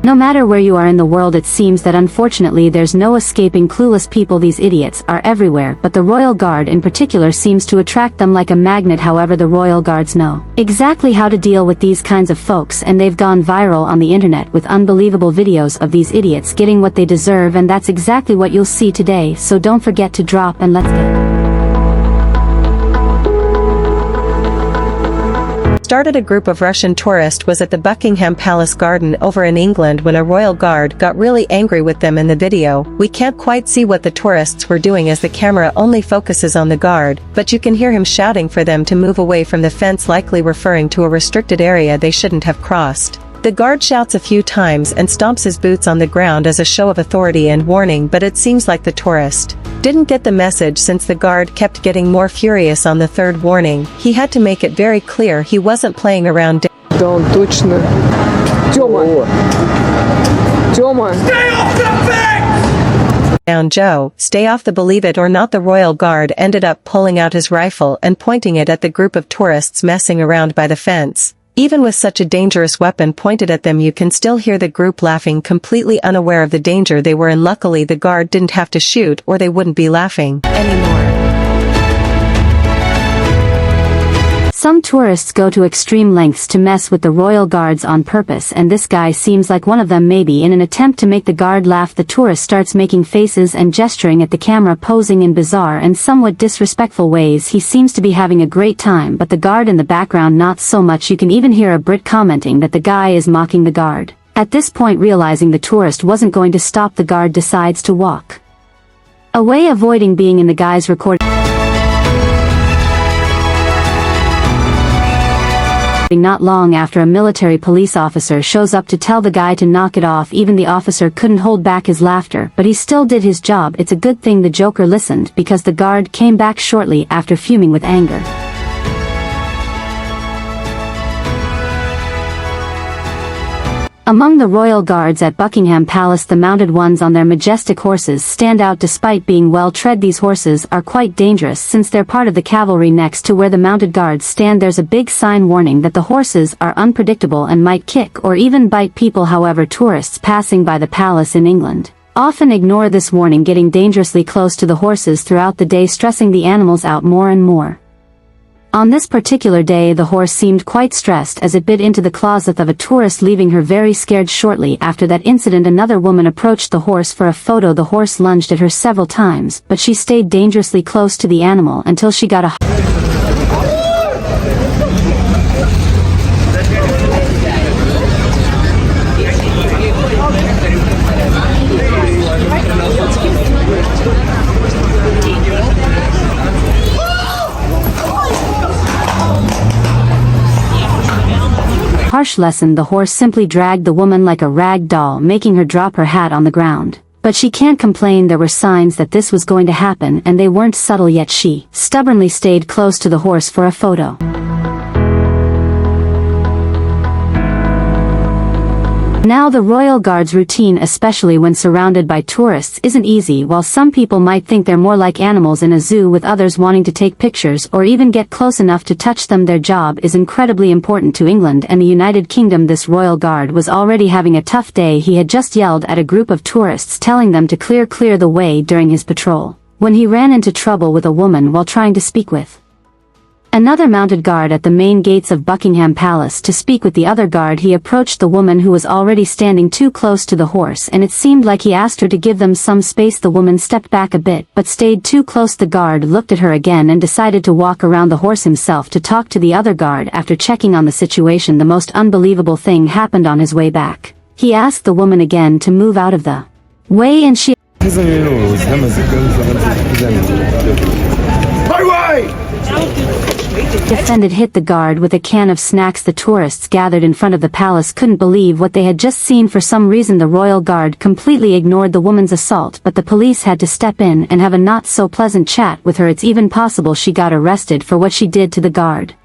No matter where you are in the world, it seems that unfortunately there's no escaping clueless people. These idiots are everywhere, but the Royal Guard in particular seems to attract them like a magnet. However, the Royal Guards know exactly how to deal with these kinds of folks, and they've gone viral on the internet with unbelievable videos of these idiots getting what they deserve, and that's exactly what you'll see today. So don't forget to drop and let's get started. A group of Russian tourists was at the Buckingham Palace garden over in England when a royal guard got really angry with them. In the video, we can't quite see what the tourists were doing as the camera only focuses on the guard, but you can hear him shouting for them to move away from the fence, likely referring to a restricted area they shouldn't have crossed. The guard shouts a few times and stomps his boots on the ground as a show of authority and warning, but it seems like the tourist didn't get the message, since the guard kept getting more furious on the third warning. He had to make it very clear he wasn't playing around. Да он точно. Тёма! Тёма! Stay off the thing! Down, Joe, stay off the. Believe it or not, the royal guard ended up pulling out his rifle and pointing it at the group of tourists messing around by the fence. Even with such a dangerous weapon pointed at them, you can still hear the group laughing, completely unaware of the danger they were in. Luckily, the guard didn't have to shoot, or they wouldn't be laughing anymore. Some tourists go to extreme lengths to mess with the royal guards on purpose, and this guy seems like one of them. Maybe in an attempt to make the guard laugh, the tourist starts making faces and gesturing at the camera, posing in bizarre and somewhat disrespectful ways. He seems to be having a great time, but the guard in the background not so much. You can even hear a Brit commenting that the guy is mocking the guard. At this point, realizing the tourist wasn't going to stop, the guard decides to walk away, avoiding being in the guy's recording. Not long after, a military police officer shows up to tell the guy to knock it off. Even the officer couldn't hold back his laughter, but he still did his job. It's a good thing the Joker listened, because the guard came back shortly after, fuming with anger. Among the royal guards at Buckingham Palace, the mounted ones on their majestic horses stand out despite being well tread. These horses are quite dangerous since they're part of the cavalry. Next to where the mounted guards stand, there's a big sign warning that the horses are unpredictable and might kick or even bite people. However, tourists passing by the palace in England often ignore this warning, getting dangerously close to the horses throughout the day, stressing the animals out more and more. On this particular day, the horse seemed quite stressed as it bit into the closet of a tourist, leaving her very scared. Shortly after that incident, another woman approached the horse for a photo. The horse lunged at her several times, but she stayed dangerously close to the animal until she got a harsh lesson. The horse simply dragged the woman like a rag doll, making her drop her hat on the ground. But she can't complain. There were signs that this was going to happen, and they weren't subtle yet. She stubbornly stayed close to the horse for a photo. Now, the royal guard's routine, especially when surrounded by tourists, isn't easy. While some people might think they're more like animals in a zoo, with others wanting to take pictures or even get close enough to touch them, their job is incredibly important to England and the United Kingdom. This royal guard was already having a tough day. He had just yelled at a group of tourists, telling them to clear the way during his patrol, when he ran into trouble with a woman while trying to speak with another mounted guard at the main gates of Buckingham Palace. To speak with the other guard, he approached the woman who was already standing too close to the horse, and it seemed like he asked her to give them some space. The woman stepped back a bit, but stayed too close. The guard looked at her again and decided to walk around the horse himself to talk to the other guard. After checking on the situation, the most unbelievable thing happened on his way back. He asked the woman again to move out of the way, and she defended, hit the guard with a can of snacks. The tourists gathered in front of the palace couldn't believe what they had just seen. For some reason, the royal guard completely ignored the woman's assault, but the police had to step in and have a not so pleasant chat with her. It's even possible she got arrested for what she did to the guard.